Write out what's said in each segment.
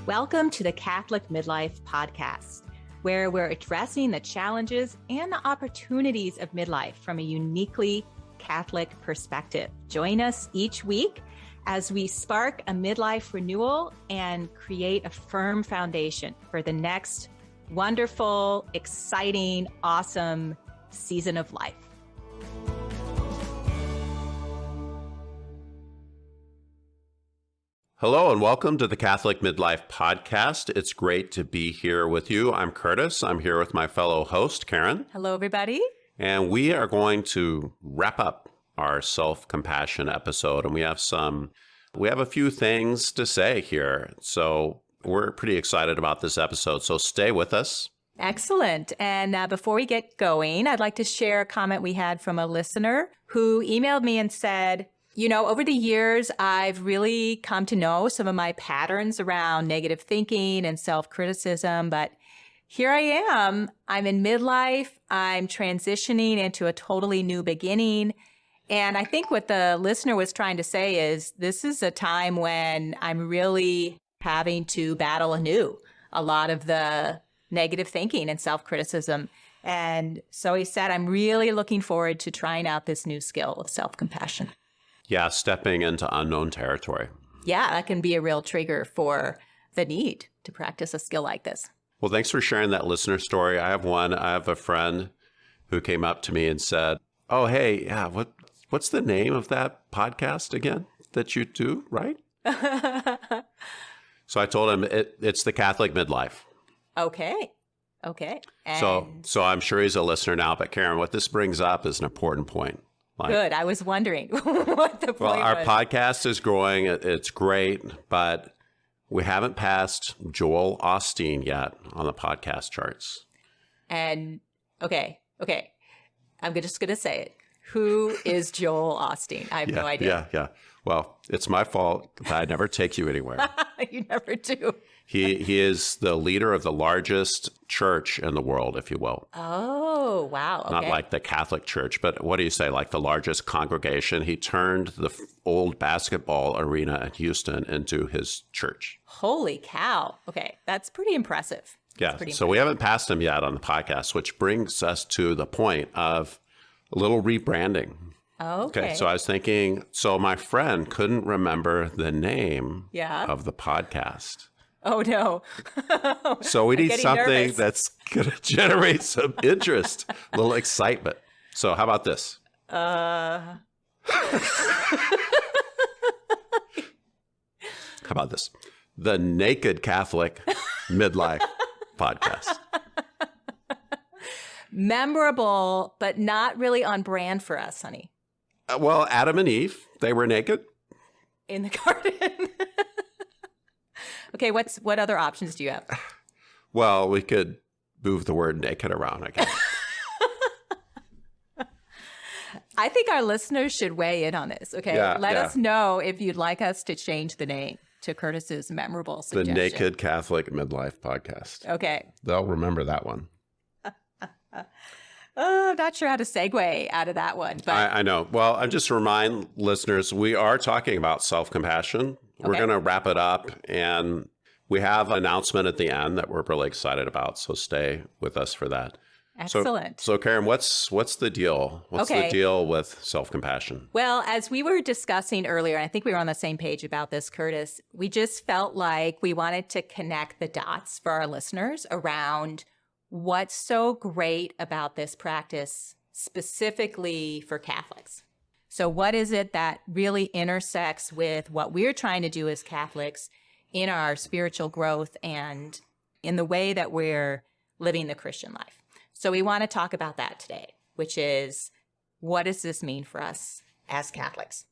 Welcome to the Catholic Midlife Podcast, where we're addressing the challenges and the opportunities of midlife from a uniquely Catholic perspective. Join us each week as we spark a midlife renewal and create a firm foundation for the next wonderful, exciting, awesome season of life. Hello and welcome to the Catholic Midlife Podcast. It's great to be here with you. I'm Curtis. I'm here with my fellow host, Karen. Hello, everybody. And we are going to wrap up our self-compassion episode. And we have a few things to say here. So we're pretty excited about this episode. So stay with us. Excellent. And before we get going, I'd like to share a comment we had from a listener who emailed me and said, over the years, I've really come to know some of my patterns around negative thinking and self-criticism, but here I am. I'm in midlife. I'm transitioning into a totally new beginning. And I think what the listener was trying to say is this is a time when I'm really having to battle anew a lot of the negative thinking and self-criticism. And so he said, I'm really looking forward to trying out this new skill of self-compassion. Yeah, stepping into unknown territory. Yeah, that can be a real trigger for the need to practice a skill like this. Well, thanks for sharing that listener story. I have a friend who came up to me and said, oh, hey, yeah, what's the name of that podcast again that you do, right? So I told him it's the Catholic Midlife. Okay. And So I'm sure he's a listener now, but Karen, what this brings up is an important point. Good. I was wondering what the point was. Well, our podcast is growing. It's great, but we haven't passed Joel Osteen yet on the podcast charts. And okay. I'm just going to say it. Who is Joel Osteen? I have no idea. Yeah. Well, it's my fault that I never take you anywhere. You never do. He is the leader of the largest church in the world, if you will. Oh, wow. Okay. Not like the Catholic Church, but what do you say, like the largest congregation? He turned the old basketball arena in Houston into his church. Holy cow. Okay, that's pretty impressive. Yeah, so we haven't passed him yet on the podcast, which brings us to the point of a little rebranding. Okay. So I was thinking, so my friend couldn't remember the name of the podcast. Oh, no. So we need something that's going to generate some interest, a little excitement. So how about this? How about this? The Naked Catholic Midlife Podcast. Memorable, but not really on brand for us, honey. Well, Adam and Eve, they were naked. In the garden. Okay, what other options do you have? Well, we could move the word naked around, I guess. I think our listeners should weigh in on this, okay? Let us know if you'd like us to change the name to Curtis's memorable suggestion. The Naked Catholic Midlife Podcast. Okay. They'll remember that one. I'm not sure how to segue out of that one. But I know. Well, I just remind listeners, we are talking about self-compassion. Okay. We're going to wrap it up, and we have an announcement at the end that we're really excited about, so stay with us for that. Excellent. So Karen, what's the deal? What's the deal with self-compassion? Well, as we were discussing earlier, and I think we were on the same page about this, Curtis, we just felt like we wanted to connect the dots for our listeners around what's so great about this practice, specifically for Catholics. So what is it that really intersects with what we're trying to do as Catholics in our spiritual growth and in the way that we're living the Christian life? So we want to talk about that today, which is, what does this mean for us as Catholics?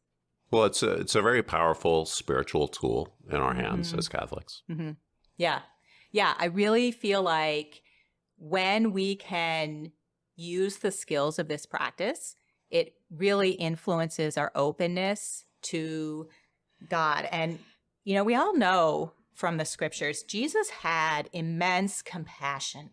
Well, it's a very powerful spiritual tool in our hands as Catholics. Mm-hmm. Yeah. I really feel like when we can use the skills of this practice, it really influences our openness to God. And, we all know from the scriptures, Jesus had immense compassion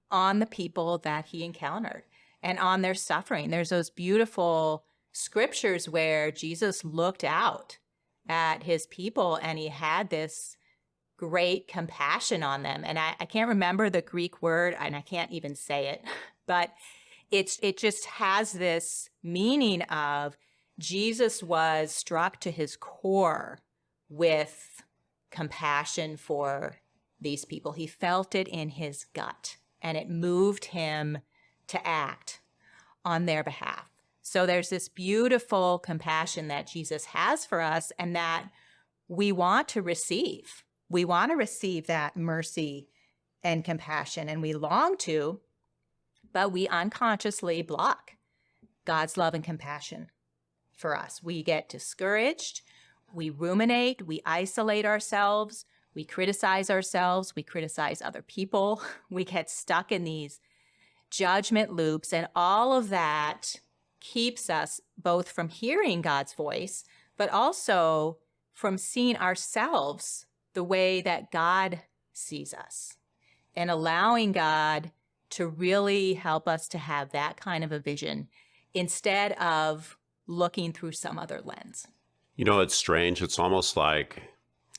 on the people that he encountered and on their suffering. There's those beautiful scriptures where Jesus looked out at his people and he had this great compassion on them. And I can't remember the Greek word, and I can't even say it, but it just has this meaning of Jesus was struck to his core with compassion for these people. He felt it in his gut, and it moved him to act on their behalf. So there's this beautiful compassion that Jesus has for us, and that we want to receive. We want to receive that mercy and compassion, and we long to, but we unconsciously block God's love and compassion for us. We get discouraged, we ruminate, we isolate ourselves, we criticize ourselves, we criticize other people, we get stuck in these judgment loops, and all of that keeps us both from hearing God's voice, but also from seeing ourselves the way that God sees us, and allowing God to really help us to have that kind of a vision instead of looking through some other lens. You know, it's strange. It's almost like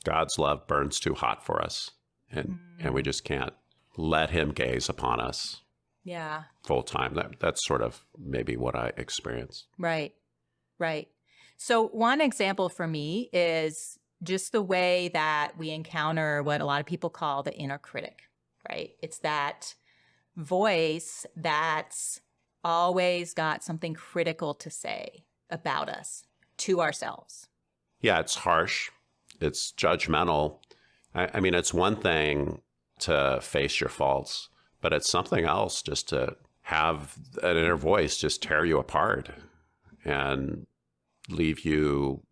God's love burns too hot for us, and we just can't let him gaze upon us. Yeah. Full time. That's sort of maybe what I experience. Right. Right. So one example for me is just the way that we encounter what a lot of people call the inner critic, right? It's that voice that's always got something critical to say about us to ourselves. Yeah, it's harsh. It's judgmental. I mean, it's one thing to face your faults, but it's something else just to have an inner voice just tear you apart and leave you,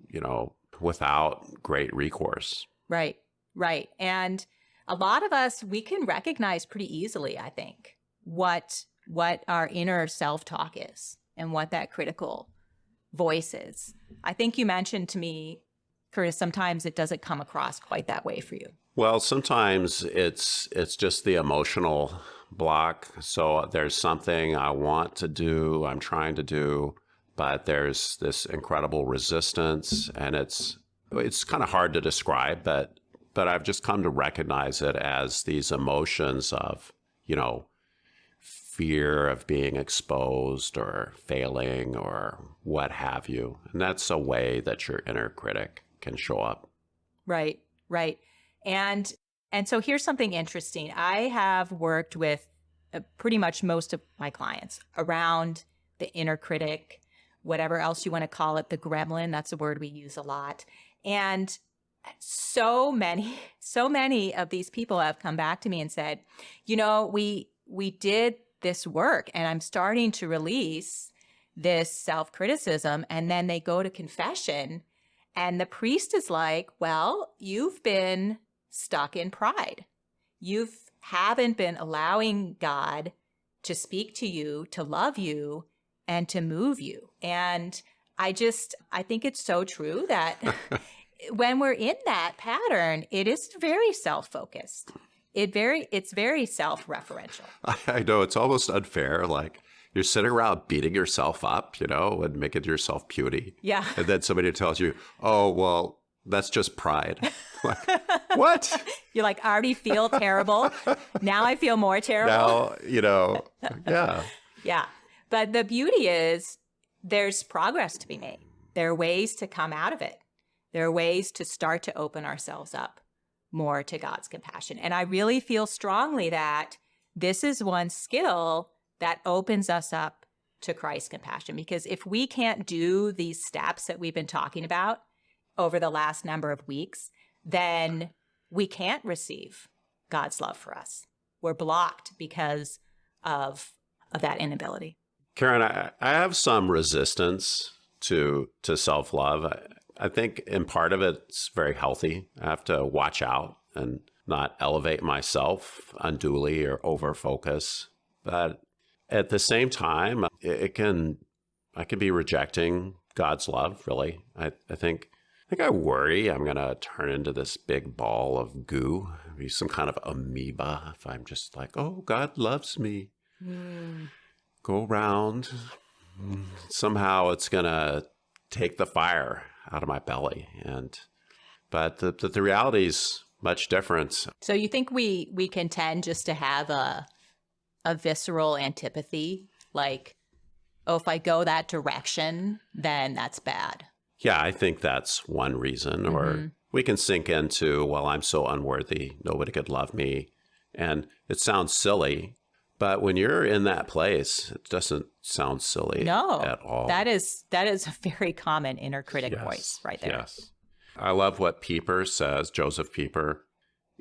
without great recourse. Right, right. And a lot of us, we can recognize pretty easily, I think, what our inner self-talk is and what that critical voice is. I think you mentioned to me, Curtis, sometimes it doesn't come across quite that way for you. Well, sometimes it's just the emotional block. So there's something I want to do, I'm trying to do, but there's this incredible resistance, and it's kind of hard to describe, but I've just come to recognize it as these emotions of, fear of being exposed or failing or what have you. And that's a way that your inner critic can show up. Right, right. And so here's something interesting. I have worked with pretty much most of my clients around the inner critic, whatever else you want to call it, the gremlin. That's a word we use a lot. And so many of these people have come back to me and said, we did this work, and I'm starting to release this self-criticism. And then they go to confession, and the priest is like, well, you've been stuck in pride. You haven't been allowing God to speak to you, to love you, and to move you. And I think it's so true that when we're in that pattern, it is very self-focused. It's very self-referential. I know, it's almost unfair. Like, you're sitting around beating yourself up, and making yourself puny. Yeah. And then somebody tells you, oh, well, that's just pride. Like, what? You're like, I already feel terrible. Now I feel more terrible. Now, yeah. Yeah. But the beauty is there's progress to be made. There are ways to come out of it. There are ways to start to open ourselves up more to God's compassion. And I really feel strongly that this is one skill that opens us up to Christ's compassion. Because if we can't do these steps that we've been talking about over the last number of weeks, then we can't receive God's love for us. We're blocked because of that inability. Karen, I have some resistance to self-love. I think in part of it's very healthy. I have to watch out and not elevate myself unduly or over-focus. But at the same time, I can be rejecting God's love, really. I think I worry I'm going to turn into this big ball of goo, be some kind of amoeba if I'm just like, oh, God loves me. Go around. Somehow it's going to take the fire out of my belly. But the reality is much different. So you think we can tend just to have a visceral antipathy, like, oh, if I go that direction, then that's bad. Yeah, I think that's one reason. Or we can sink into, well, I'm so unworthy, nobody could love me. And it sounds silly, but when you're in that place, it doesn't sound silly at all. That is a very common inner critic voice right there. Yes. I love what Pieper says, Joseph Pieper.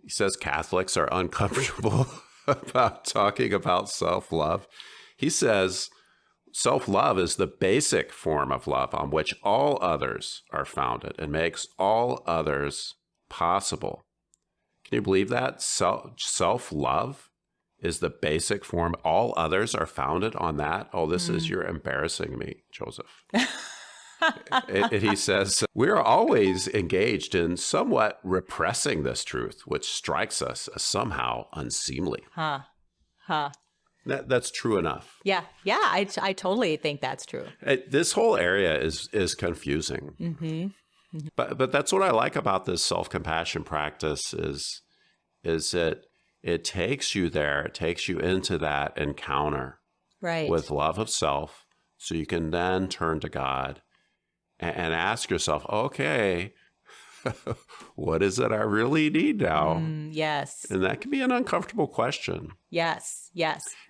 He says Catholics are uncomfortable about talking about self-love. He says self-love is the basic form of love on which all others are founded and makes all others possible. Can you believe that? Self-love is the basic form. All others are founded on that. Oh, you're embarrassing me, Joseph. He says, we're always engaged in somewhat repressing this truth, which strikes us as somehow unseemly. That's true enough. Yeah. I totally think that's true. This whole area is confusing. But that's what I like about this self-compassion practice is it takes you there. It takes you into that encounter with love of self, so you can then turn to God and ask yourself, okay, what is it I really need now? Yes. And that can be an uncomfortable question. Yes.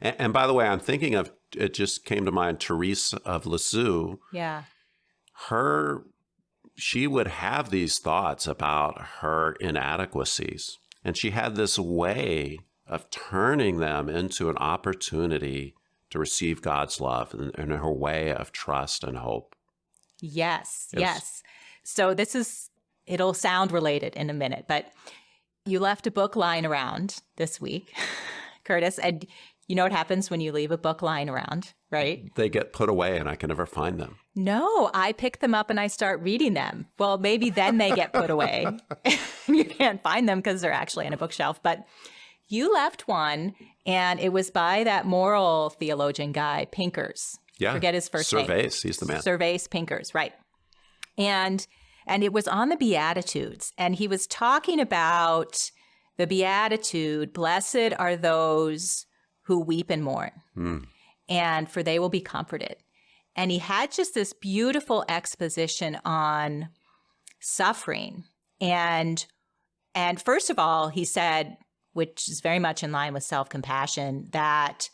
And by the way, I'm thinking of, it just came to mind, Therese of Lisieux. Yeah. She would have these thoughts about her inadequacies. And she had this way of turning them into an opportunity to receive God's love and her way of trust and hope. Yes. So it'll sound related in a minute, but you left a book lying around this week, Curtis, and you know what happens when you leave a book lying around, right? They get put away and I can never find them. No, I pick them up and I start reading them. Well, maybe then they get put away. You can't find them because they're actually on a bookshelf. But you left one, and it was by that moral theologian guy, Pinkers. Yeah. Forget his first name. Servais, he's the man. Servais Pinkers, right. And it was on the Beatitudes. And he was talking about the Beatitude, blessed are those who weep and mourn, and for they will be comforted. And he had just this beautiful exposition on suffering. And first of all, he said, which is very much in line with self-compassion, that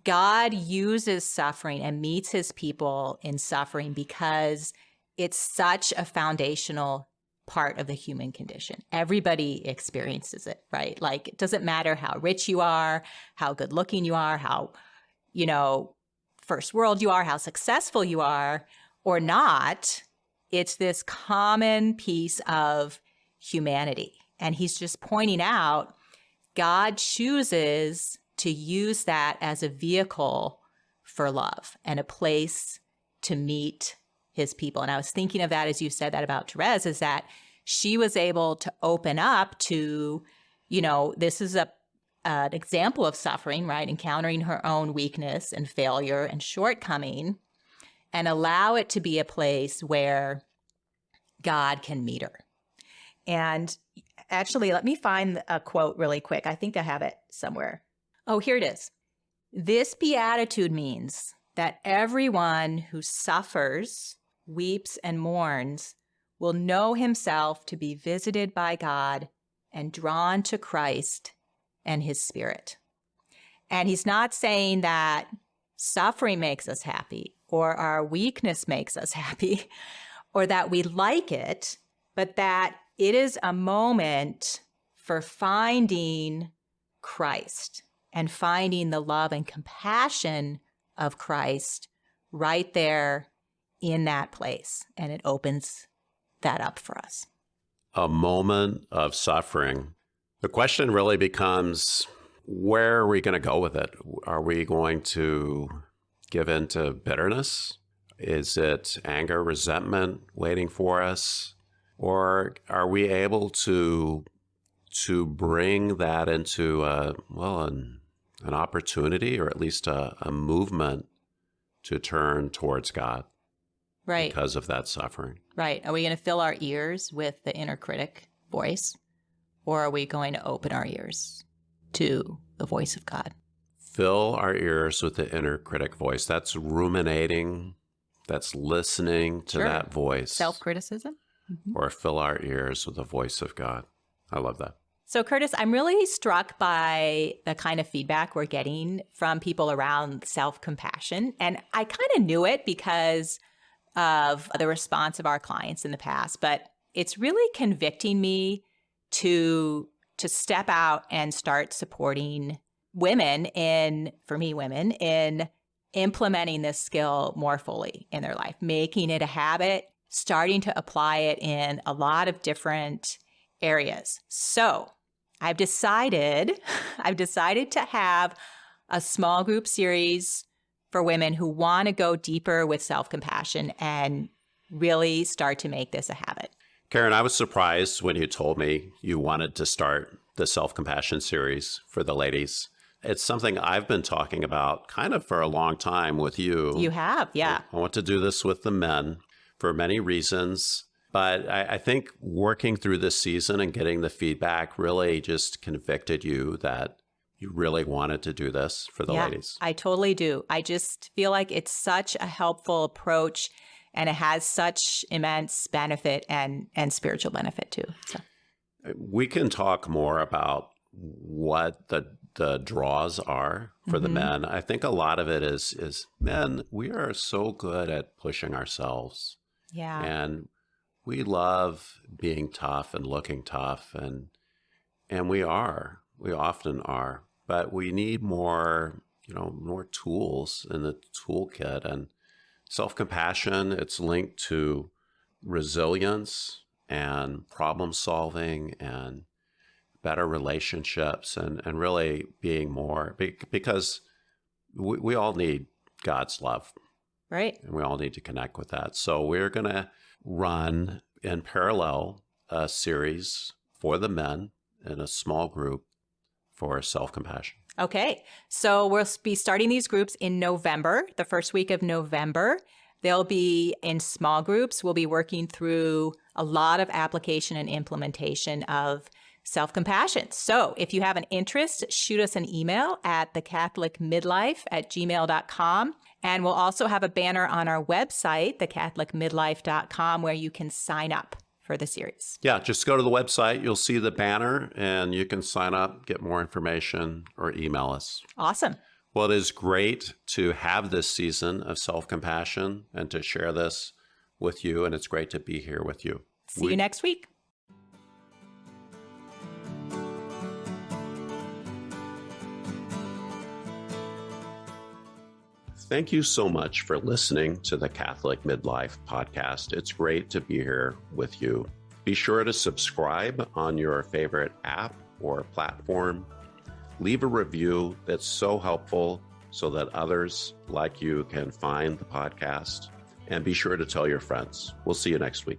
God uses suffering and meets his people in suffering because it's such a foundational part of the human condition. Everybody experiences it, right? Like, it doesn't matter how rich you are, how good looking you are, how, first world you are, how successful you are or not. It's this common piece of humanity. And he's just pointing out God chooses to use that as a vehicle for love and a place to meet his people. And I was thinking of that as you said that about Therese, is that she was able to open up to, this is an example of suffering, right? Encountering her own weakness and failure and shortcoming, and allow it to be a place where God can meet her. And actually, let me find a quote really quick. I think I have it somewhere. Oh, here it is. This beatitude means that everyone who suffers, weeps, and mourns will know himself to be visited by God and drawn to Christ and his Spirit. And he's not saying that suffering makes us happy or our weakness makes us happy or that we like it, but that it is a moment for finding Christ and finding the love and compassion of Christ right there in that place. And it opens that up for us. A moment of suffering. The question really becomes, where are we going to go with it? Are we going to give in to bitterness? Is it anger, resentment waiting for us? Or are we able to bring that into an opportunity, or at least a movement to turn towards God? Right. Because of that suffering. Right. Are we going to fill our ears with the inner critic voice? or are we going to open our ears to the voice of God? Fill our ears with the inner critic voice. That's ruminating. That's listening to that voice. Self-criticism. Or fill our ears with the voice of God. I love that. So, Curtis, I'm really struck by the kind of feedback we're getting from people around self-compassion. And I kind of knew it because of the response of our clients in the past, but it's really convicting me to step out and start supporting women in implementing this skill more fully in their life, making it a habit, starting to apply it in a lot of different areas. So I've decided to have a small group series for women who want to go deeper with self-compassion and really start to make this a habit. Karen, I was surprised when you told me you wanted to start the self-compassion series for the ladies. It's something I've been talking about kind of for a long time with you. You have, yeah. I want to do this with the men for many reasons. But I think working through this season and getting the feedback really just convicted you that you really wanted to do this for the ladies. I totally do. I just feel like it's such a helpful approach and it has such immense benefit and spiritual benefit too. So. We can talk more about what the draws are for the men. I think a lot of it is men, we are so good at pushing ourselves. Yeah. And we love being tough and looking tough, and we often are, but we need more tools in the toolkit. And self-compassion, it's linked to resilience and problem solving and better relationships and really being more, because we all need God's love. Right. And we all need to connect with that. So we're going to run in parallel a series for the men in a small group for self-compassion. Okay. So we'll be starting these groups in November, the first week of November. They'll be in small groups. We'll be working through a lot of application and implementation of self-compassion. So if you have an interest, shoot us an email at thecatholicmidlife@gmail.com. And we'll also have a banner on our website, thecatholicmidlife.com, where you can sign up for the series. Yeah, just go to the website. You'll see the banner and you can sign up, get more information, or email us. Awesome. Well, it is great to have this season of self-compassion and to share this with you. And it's great to be here with you. See you next week. Thank you so much for listening to the Catholic Midlife podcast. It's great to be here with you. Be sure to subscribe on your favorite app or platform. Leave a review. That's so helpful so that others like you can find the podcast. And be sure to tell your friends. We'll see you next week.